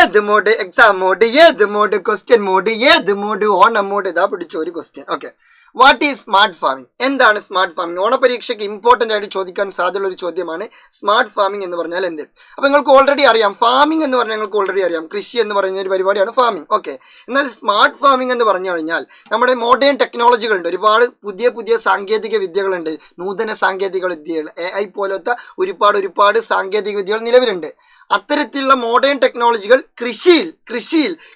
ഏത് mode, exam mode, ഏത് mode, question mode, ഏത് മോഡ്, ഓണം മോഡ്, ഇതാ പിടിച്ച ഒരു question. Okay, what is smart farming? എന്താണ് സ്മാർട്ട് ഫാമിംഗ്? ഓണപരീക്ഷയ്ക്ക് ഇമ്പോർട്ടൻ്റ് ആയിട്ട് ചോദിക്കാൻ സാധ്യതയുള്ള ഒരു ചോദ്യമാണ് സ്മാർട്ട് ഫാമിംഗ് എന്ന് പറഞ്ഞാൽ എന്ത്. അപ്പോൾ നിങ്ങൾക്ക് ഓൾറെഡി അറിയാം, ഫാമിംഗ് എന്ന് പറഞ്ഞാൽ നിങ്ങൾക്ക് ഓൾറെഡി അറിയാം, കൃഷി എന്ന് പറയുന്ന ഒരു പരിപാടിയാണ് ഫാമിംഗ്. ഓക്കെ, എന്നാൽ സ്മാർട്ട് ഫാമിംഗ് എന്ന് പറഞ്ഞു കഴിഞ്ഞാൽ നമ്മുടെ മോഡേൺ ടെക്നോളജികളുണ്ട്, ഒരുപാട് പുതിയ പുതിയ സാങ്കേതിക വിദ്യകളുണ്ട്, നൂതന സാങ്കേതിക വിദ്യകൾ, AI പോലത്തെ ഒരുപാട് സാങ്കേതിക വിദ്യകൾ നിലവിലുണ്ട്. അത്തരത്തിലുള്ള മോഡേൺ ടെക്നോളജികൾ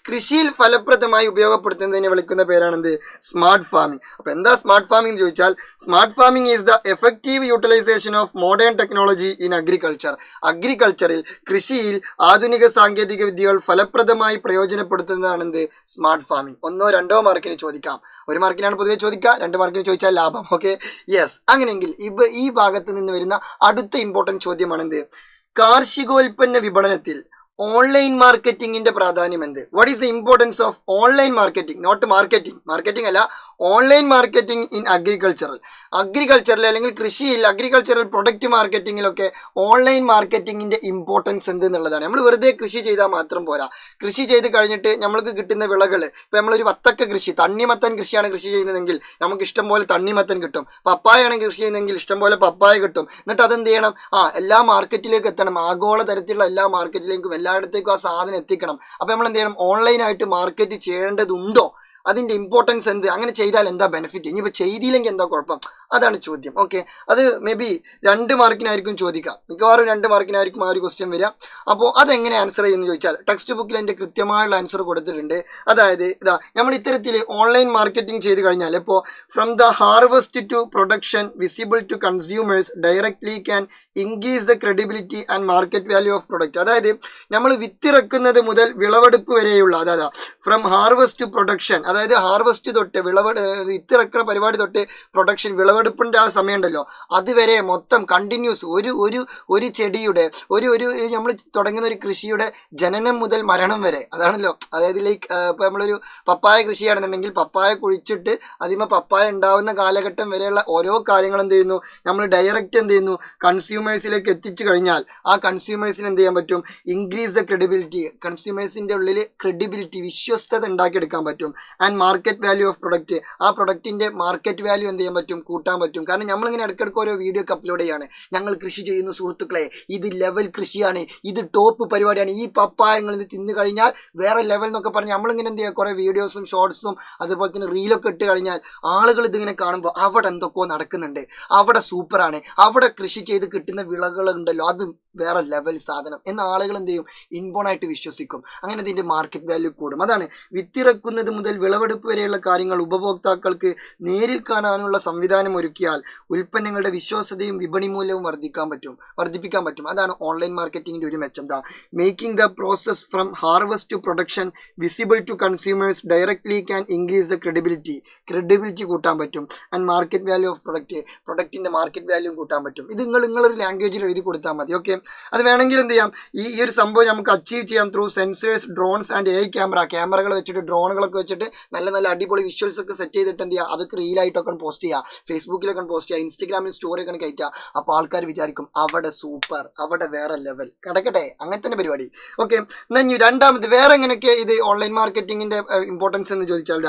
കൃഷിയിൽ ഫലപ്രദമായി ഉപയോഗപ്പെടുത്തുന്നതിനെ വിളിക്കുന്ന പേരാണെന്ത്? Smart farming. അപ്പോൾ എന്താ സ്മാർട്ട് ഫാമിംഗ് എന്ന് ചോദിച്ചാൽ, smart farming is the effective utilisation of modern technology in agriculture. അഗ്രികൾച്ചറിൽ, കൃഷിയിൽ ആധുനിക സാങ്കേതിക വിദ്യകൾ ഫലപ്രദമായി പ്രയോജനപ്പെടുത്തുന്നതാണെന്ത്? Smart farming. 1 2 മാർക്കിന് ചോദിക്കാം. 1 മാർക്കിനാണ് പൊതുവെ ചോദിക്കുക, 2 മാർക്കിന് ചോദിച്ചാൽ ലാഭം. Okay, yes. അങ്ങനെയെങ്കിൽ ഈ ഭാഗത്ത് നിന്ന് വരുന്ന അടുത്ത ഇമ്പോർട്ടൻറ്റ് ചോദ്യമാണെന്ത്? കാർഷികോൽപ്പന്ന വിപണനത്തിൽ ഓൺലൈൻ മാർക്കറ്റിംഗിന്റെ പ്രാധാന്യം എന്ത്? What is the importance of online marketing? Not marketing അല്ല, ഓൺലൈൻ മാർക്കറ്റിംഗ് ഇൻ അഗ്രികൾച്ചറിൽ അല്ലെങ്കിൽ കൃഷിയിൽ, അഗ്രികൾച്ചറൽ പ്രൊഡക്റ്റ് മാർക്കറ്റിങ്ങിലൊക്കെ ഓൺലൈൻ മാർക്കറ്റിംഗിന്റെ ഇമ്പോർട്ടൻസ് എന്ത് എന്നുള്ളതാണ്. നമ്മൾ വെറുതെ കൃഷി ചെയ്താൽ മാത്രം പോരാ. കൃഷി ചെയ്ത് കഴിഞ്ഞിട്ട് നമ്മൾക്ക് കിട്ടുന്ന വിളകൾ, ഇപ്പം നമ്മളൊരു വത്തക്ക കൃഷി, തണ്ണിമത്തൻ കൃഷിയാണ് കൃഷി ചെയ്യുന്നതെങ്കിൽ നമുക്ക് ഇഷ്ടംപോലെ തണ്ണിമത്തൻ കിട്ടും. പപ്പായാണ് കൃഷി ചെയ്യുന്നതെങ്കിൽ ഇഷ്ടംപോലെ പപ്പായ കിട്ടും. എന്നിട്ട് അതെന്ത് ചെയ്യണം? എല്ലാ മാർക്കറ്റിലേക്ക് എത്തണം. ആഗോള തരത്തിലുള്ള എല്ലാ മാർക്കറ്റിലേക്കും എല്ലായിടത്തേക്കും ആ സാധനം എത്തിക്കണം. അപ്പോൾ നമ്മൾ എന്ത് ചെയ്യണം? ഓൺലൈനായിട്ട് മാർക്കറ്റ് ചെയ്യേണ്ടതുണ്ടോ? അതിൻ്റെ ഇമ്പോർട്ടൻസ് എന്ത്? അങ്ങനെ ചെയ്താൽ എന്താ ബെനിഫിറ്റ്? ഇനിയിപ്പോൾ ചെയ്തില്ലെങ്കിൽ എന്താ കുഴപ്പം? അതാണ് ചോദ്യം. ഓക്കെ, അത് മേ ബി 2 മാർക്കിനായിരിക്കും ചോദിക്കാം, മിക്കവാറും 2 മാർക്കിനായിരിക്കും ആ ഒരു ക്വസ്റ്റ്യൻ വരിക. അപ്പോൾ അതെങ്ങനെ ആൻസർ ചെയ്യുമെന്ന് ചോദിച്ചാൽ ടെക്സ്റ്റ് ബുക്കിൽ അതിൻ്റെ കൃത്യമായുള്ള ആൻസർ കൊടുത്തിട്ടുണ്ട്. അതായത് ഇതാ, നമ്മൾ ഇത്തരത്തിൽ ഓൺലൈൻ മാർക്കറ്റിംഗ് ചെയ്ത് കഴിഞ്ഞാൽ ഇപ്പോൾ from the harvest to production visible to consumers directly can increase the credibility and market value of product. അതായത് നമ്മൾ വിത്തിറക്കുന്നത് മുതൽ വിളവെടുപ്പ് വരെയുള്ള, അതായത് ഫ്രം ഹാർവസ്റ്റ് ടു പ്രൊഡക്ഷൻ, അതായത് ഹാർവസ്റ്റ് തൊട്ട് വിത്തിറക്കുന്ന പരിപാടി തൊട്ട് പ്രൊഡക്ഷൻ, വിളവെടുപ്പിൻ്റെ ആ സമയം ഉണ്ടല്ലോ, അതുവരെ മൊത്തം കണ്ടിന്യൂസ് ഒരു ചെടിയുടെ ഒരു നമ്മൾ തുടങ്ങുന്ന ഒരു കൃഷിയുടെ ജനനം മുതൽ മരണം വരെ, അതാണല്ലോ. അതായത് ലൈക്ക് ഇപ്പോൾ നമ്മളൊരു പപ്പായ കൃഷിയാണെന്നുണ്ടെങ്കിൽ പപ്പായ കുഴിച്ചിട്ട് അതിന്മേൽ പപ്പായ ഉണ്ടാവുന്ന കാലഘട്ടം വരെയുള്ള ഓരോ കാര്യങ്ങളും എന്ത് ചെയ്യുന്നു? നമ്മൾ ഡയറക്റ്റ് എന്ത് ചെയ്യുന്നു? കൺസ്യൂമേഴ്സിലേക്ക് എത്തിച്ചു കഴിഞ്ഞാൽ ആ കൺസ്യൂമേഴ്സിന് എന്ത് ചെയ്യാൻ പറ്റും? ഇൻക്രീസ് ദ ക്രെഡിബിലിറ്റി, കൺസ്യൂമേഴ്സിൻ്റെ ഉള്ളിൽ ക്രെഡിബിലിറ്റി, വിശ്വസ്തത ഉണ്ടാക്കിയെടുക്കാൻ പറ്റും. And market value of product, ആ പ്രൊഡക്റ്റിൻ്റെ മാർക്കറ്റ് വാല്യൂ എന്ത് ചെയ്യാൻ പറ്റും? കൂട്ടാൻ പറ്റും. കാരണം നമ്മളിങ്ങനെ ഇടയ്ക്കിടയ്ക്ക് ഓരോ വീഡിയോ ഒക്കെ അപ്ലോഡ് ചെയ്യാണ്, ഞങ്ങൾ കൃഷി ചെയ്യുന്ന സുഹൃത്തുക്കളെ, ഇത് ലെവൽ കൃഷിയാണ്, ഇത് ടോപ്പ് പരിപാടിയാണ്, ഈ പപ്പായങ്ങൾ ഇത് തിന്നു കഴിഞ്ഞാൽ വേറെ ലെവൽ എന്നൊക്കെ പറഞ്ഞ് നമ്മളിങ്ങനെ എന്ത് ചെയ്യുക? കുറേ വീഡിയോസും ഷോർട്സും അതുപോലെ തന്നെ റീലൊക്കെ ഇട്ട് കഴിഞ്ഞാൽ ആളുകൾ ഇതിങ്ങനെ കാണുമ്പോൾ അവിടെ എന്തൊക്കെയോ നടക്കുന്നുണ്ട്, അവിടെ സൂപ്പറാണ്, അവിടെ കൃഷി ചെയ്ത് കിട്ടുന്ന വിളകളുണ്ടല്ലോ അത് വേറെ ലെവൽ സാധനം എന്ന ആളുകൾ എന്ത് ചെയ്യും? ഇൻബോണായിട്ട് വിശ്വസിക്കും. അങ്ങനെ അതിൻ്റെ മാർക്കറ്റ് വാല്യൂ കൂടും. അതാണ് വിത്തിറക്കുന്നത് മുതൽ വിളവെടുപ്പ് വരെയുള്ള കാര്യങ്ങൾ ഉപഭോക്താക്കൾക്ക് നേരിൽ കാണാനുള്ള സംവിധാനം ഒരുക്കിയാൽ ഉൽപ്പന്നങ്ങളുടെ വിശ്വാസ്യതയും വിപണി മൂല്യവും വർദ്ധിപ്പിക്കാൻ പറ്റും. അതാണ് ഓൺലൈൻ മാർക്കറ്റിങ്ങിൻ്റെ ഒരു മെച്ചം. Making the process from harvest to production visible to consumers directly can increase the credibility കൂട്ടാൻ പറ്റും. ആൻഡ് മാർക്കറ്റ് വാല്യൂ ഓഫ് പ്രൊഡക്റ്റിൻ്റെ മാർക്കറ്റ് വാല്യൂ കൂട്ടാൻ പറ്റും. ഇത് നിങ്ങളൊരു ലാംഗ്വേജിൽ എഴുതി കൊടുത്താൽ മതി. ഓക്കെ, അത് വേണമെങ്കിൽ എന്ത് ചെയ്യാം? ഈ ഒരു സംഭവം നമുക്ക് അച്ചീവ് ചെയ്യാം through sensors, drones and AI ക്യാമറകൾ വെച്ചിട്ട്, ഡ്രോണുകളൊക്കെ വെച്ചിട്ട് നല്ല അടിപൊളി വിഷ്വൽസ് ഒക്കെ സെറ്റ് ചെയ്തിട്ട് എന്ത് ചെയ്യുക? അതൊക്കെ റീലായിട്ടൊക്കെ പോസ്റ്റ് ചെയ്യുക, ഫേസ്ബുക്കിലൊക്കെ പോസ്റ്റ് ചെയ്യുക, ഇൻസ്റ്റഗ്രാമിൽ സ്റ്റോറി ഒക്കെ കയറ്റുക. അപ്പോൾ ആൾക്കാർ വിചാരിക്കും അവിടെ സൂപ്പർ, അവിടെ വേറെ ലെവൽ. കിടക്കട്ടെ, അങ്ങനെ തന്നെ പരിപാടി. ഓക്കെ, എന്നാൽ ഇനി രണ്ടാമത് വേറെ എങ്ങനെയൊക്കെ ഇത് ഓൺലൈൻ മാർക്കറ്റിങ്ങിൻ്റെ ഇമ്പോർട്ടൻസ് എന്ന് ചോദിച്ചാൽ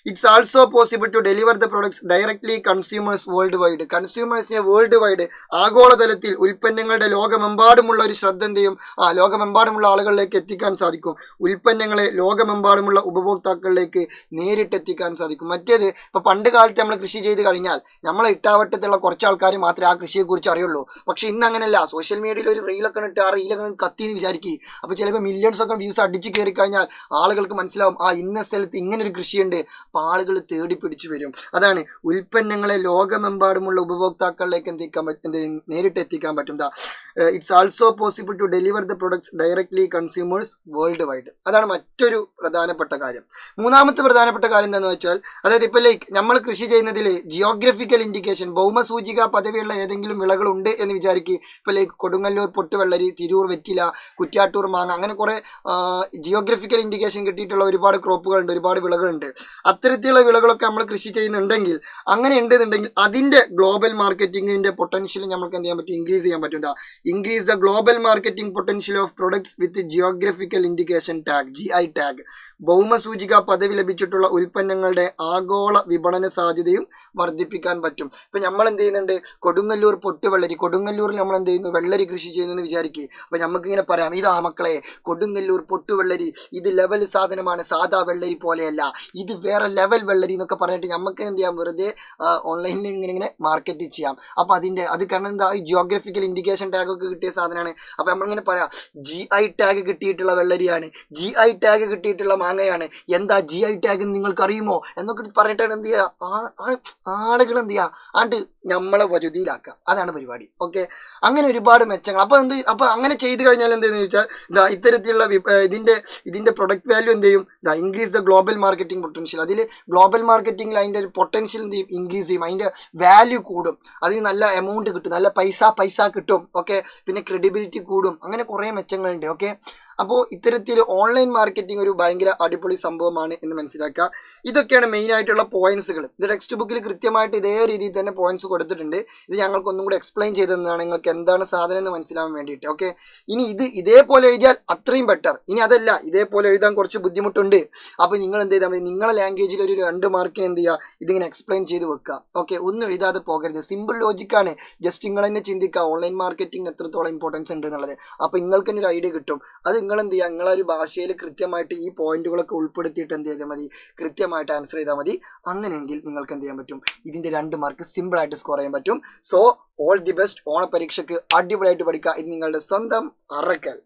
it's also possible to deliver the products directly consumers worldwide. കൺസ്യൂമേഴ്സിനെ വേൾഡ് വൈഡ്, ആഗോളതലത്തിൽ ഉൽപ്പന്നങ്ങളുടെ ലോകമെമ്പാടുമുള്ള ഒരു ശ്രദ്ധ എന്ത് ചെയ്യും? ലോകമെമ്പാടുമുള്ള ആളുകളിലേക്ക് എത്തിക്കാൻ സാധിക്കും. ഉൽപ്പന്നങ്ങളെ ലോകമെമ്പാടുമുള്ള ഉപഭോക്താക്കളിലേക്ക് നേരിട്ട് എത്തിക്കാൻ സാധിക്കും. മറ്റേത് ഇപ്പോൾ പണ്ട് കാലത്ത് നമ്മൾ കൃഷി ചെയ്ത് കഴിഞ്ഞാൽ നമ്മളെ ഇട്ടാവട്ടത്തുള്ള കുറച്ച് ആൾക്കാർ മാത്രമേ ആ കൃഷിയെക്കുറിച്ച് അറിയുള്ളൂ. പക്ഷേ ഇന്ന് അങ്ങനെയല്ല. സോഷ്യൽ മീഡിയയിൽ ഒരു റീലൊക്കെ ഇട്ട് ആ റീലൊക്കെ കത്തിന്ന് വിചാരിക്കും. അപ്പോൾ ചിലപ്പോൾ മില്യൺസ് ഒക്കെ വ്യൂസ് അടിച്ച് കയറി കഴിഞ്ഞാൽ ആളുകൾക്ക് മനസ്സിലാവും ഇന്ന സ്ഥലത്ത് ഇങ്ങനൊരു കൃഷിയുണ്ട്. അപ്പോൾ ആളുകൾ തേടി പിടിച്ചു വരും. അതാണ് ഉൽപ്പന്നങ്ങളെ ലോകമെമ്പാടുമുള്ള ഉപഭോക്താക്കളിലേക്ക് നേരിട്ട് എത്തിക്കാൻ പറ്റും. It's also possible to deliver the products directly consumers worldwide. അതാണ് മറ്റൊരു പ്രധാനപ്പെട്ട കാര്യം. മൂന്നാമത്തെ പ്രധാനപ്പെട്ട കാര്യം എന്താണെന്ന് വെച്ചാൽ, അതായത് ഇപ്പോൾ ലൈക്ക് നമ്മൾ കൃഷി ചെയ്യുന്നതിൽ ജിയോഗ്രഫിക്കൽ ഇൻഡിക്കേഷൻ, ഭൗമസൂചിക പദവിയുള്ള ഏതെങ്കിലും വിളകളുണ്ട് എന്ന് വിചാരിക്കുക. ഇപ്പോൾ ലൈക്ക് കൊടുങ്ങല്ലൂർ പൊട്ടുവെള്ളരി, തിരൂർ വെറ്റില, കുറ്റ്യാട്ടൂർ മാങ്ങ, അങ്ങനെ കുറേ ജിയോഗ്രഫിക്കൽ ഇൻഡിക്കേഷൻ കിട്ടിയിട്ടുള്ള ഒരുപാട് ക്രോപ്പുകളുണ്ട്, ഒരുപാട് വിളകളുണ്ട്. അത്തരത്തിലുള്ള വിളകളൊക്കെ നമ്മൾ കൃഷി ചെയ്യുന്നുണ്ടെങ്കിൽ, അങ്ങനെ ഉണ്ടെന്നുണ്ടെങ്കിൽ അതിൻ്റെ ഗ്ലോബൽ മാർക്കറ്റിങ്ങിൻ്റെ പൊട്ടൻഷ്യൽ നമുക്ക് എന്ത് ചെയ്യാൻ പറ്റും, ഇൻക്രീസ് ചെയ്യാൻ പറ്റും. Increase the global marketing potential of products with geographical indication tag, GI tag. ഭൗമസൂചിക പദവി ലഭിച്ചിട്ടുള്ള ഉൽപ്പന്നങ്ങളുടെ ആഗോള വിപണന സാധ്യതയും വർദ്ധിപ്പിക്കാൻ പറ്റും. ഇപ്പം നമ്മൾ എന്ത് ചെയ്യുന്നുണ്ട്, കൊടുങ്ങല്ലൂർ പൊട്ടുവെള്ളരി, കൊടുങ്ങല്ലൂരിൽ നമ്മൾ എന്ത് ചെയ്യുന്നു, വെള്ളരി കൃഷി ചെയ്യുന്നു എന്ന് വിചാരിക്കുക. അപ്പം നമുക്കിങ്ങനെ പറയാം, ഇതാ മക്കളെ കൊടുങ്ങല്ലൂർ പൊട്ടുവെള്ളരി, ഇത് ലെവൽ സാധനമാണ്, സാധാ വെള്ളരി പോലെയല്ല, ഇത് വേറെ ലെവൽ വെള്ളരി എന്നൊക്കെ പറഞ്ഞിട്ട് നമുക്ക് എന്ത് ചെയ്യാം, വെറുതെ ഓൺലൈനിൽ ഇങ്ങനെ മാർക്കറ്റ് ചെയ്യാം. അപ്പം അത് കാരണം എന്താ, ഈ ജിയോഗ്രഫിക്കൽ ഇൻഡിക്കേഷൻ ടാഗ് ഒക്കെ കിട്ടിയ സാധനമാണ്. അപ്പം നമ്മളിങ്ങനെ പറയാം, GI ടാഗ് കിട്ടിയിട്ടുള്ള വെള്ളരിയാണ്, GI ടാഗ് കിട്ടിയിട്ടുള്ള മാങ്ങയാണ്, എന്താ GI ടാഗ് നിങ്ങൾക്ക് അറിയുമോ എന്നൊക്കെ പറഞ്ഞിട്ടാണ് എന്ത് ചെയ്യുക, ആളുകൾ എന്ത് ചെയ്യുക, ആണ്ട് നമ്മളെ വരുതിയിലാക്കുക. അതാണ് പരിപാടി. ഓക്കെ, അങ്ങനെ ഒരുപാട് മെച്ചങ്ങൾ. അപ്പോൾ അങ്ങനെ ചെയ്ത് കഴിഞ്ഞാൽ എന്തെന്ന് ചോദിച്ചാൽ, ഇത്തരത്തിലുള്ള ഇതിന്റെ പ്രൊഡക്റ്റ് വാല്യൂ എന്ത് ചെയ്യും, increase the global marketing potential. അതിൽ ഗ്ലോബൽ മാർക്കറ്റിംഗിൽ അതിൻ്റെ ഒരു പൊട്ടൻഷ്യൽ എന്ത് ചെയ്യും, ഇൻക്രീസ് ചെയ്യും, അതിൻ്റെ വാല്യൂ കൂടും, അതിന് നല്ല എമൗണ്ട് കിട്ടും, നല്ല പൈസ കിട്ടും. ഓക്കെ, പിന്നെ ക്രെഡിബിലിറ്റി കൂടും, അങ്ങനെ കുറേ മെച്ചങ്ങളുണ്ട്. ഓക്കെ, അപ്പോൾ ഇത്തരത്തിൽ ഓൺലൈൻ മാർക്കറ്റിംഗ് ഒരു ഭയങ്കര അടിപൊളി സംഭവമാണ് എന്ന് മനസ്സിലാക്കുക. ഇതൊക്കെയാണ് മെയിൻ ആയിട്ടുള്ള പോയിന്റ്സുകൾ. ഇത് ടെക്സ്റ്റ് ബുക്കിൽ കൃത്യമായിട്ട് ഇതേ രീതിയിൽ തന്നെ പോയിന്റ്സ് കൊടുത്തിട്ടുണ്ട്. ഇത് ഞങ്ങൾക്ക് ഒന്നും കൂടി എക്സ്പ്ലെയിൻ ചെയ്തതാണ് നിങ്ങൾക്ക് എന്താണ് സാധനം എന്ന് മനസ്സിലാവാൻ വേണ്ടിയിട്ട്. ഓക്കെ, ഇനി ഇതേപോലെ എഴുതിയാൽ അത്രയും ബെറ്റർ. ഇനി അതല്ല, ഇതേപോലെ എഴുതാൻ കുറച്ച് ബുദ്ധിമുട്ടുണ്ട്. അപ്പോൾ നിങ്ങൾ എന്ത് ചെയ്താൽ മതി, നിങ്ങളുടെ ലാംഗ്വേജിൽ ഒരു 2 മാർക്കിന് എന്ത് ചെയ്യുക, ഇതിങ്ങനെ എക്സ്പ്ലെയിൻ ചെയ്ത് വെക്കുക. ഓക്കെ, ഒന്നും എഴുതാതെ പോകരുത്. സിമ്പിൾ ലോജിക്കാണ്. ജസ്റ്റ് നിങ്ങൾ തന്നെ ചിന്തിക്കുക ഓൺലൈൻ മാർക്കറ്റിംഗ് എത്രത്തോളം ഇമ്പോർട്ടൻസ് ഉണ്ട് എന്നുള്ളത്. അപ്പോൾ നിങ്ങൾക്ക് തന്നെ ഒരു ഐഡിയ കിട്ടും. അത് നിങ്ങൾ എന്ത് ചെയ്യുക, നിങ്ങളൊരു ഭാഷയിൽ കൃത്യമായിട്ട് ഈ പോയിന്റുകളൊക്കെ ഉൾപ്പെടുത്തിയിട്ട് എന്ത് ചെയ്താൽ മതി, കൃത്യമായിട്ട് ആൻസർ ചെയ്താൽ മതി. അങ്ങനെയെങ്കിൽ നിങ്ങൾക്ക് എന്ത് ചെയ്യാൻ പറ്റും, ഇതിൻ്റെ 2 മാർക്ക് സിമ്പിളായിട്ട് സ്കോർ ചെയ്യാൻ പറ്റും. So all the best. ഓണ പരീക്ഷയ്ക്ക് അടിപൊളിയായിട്ട് പഠിക്കുക. ഇത് നിങ്ങളുടെ സ്വന്തം അറക്കൽ.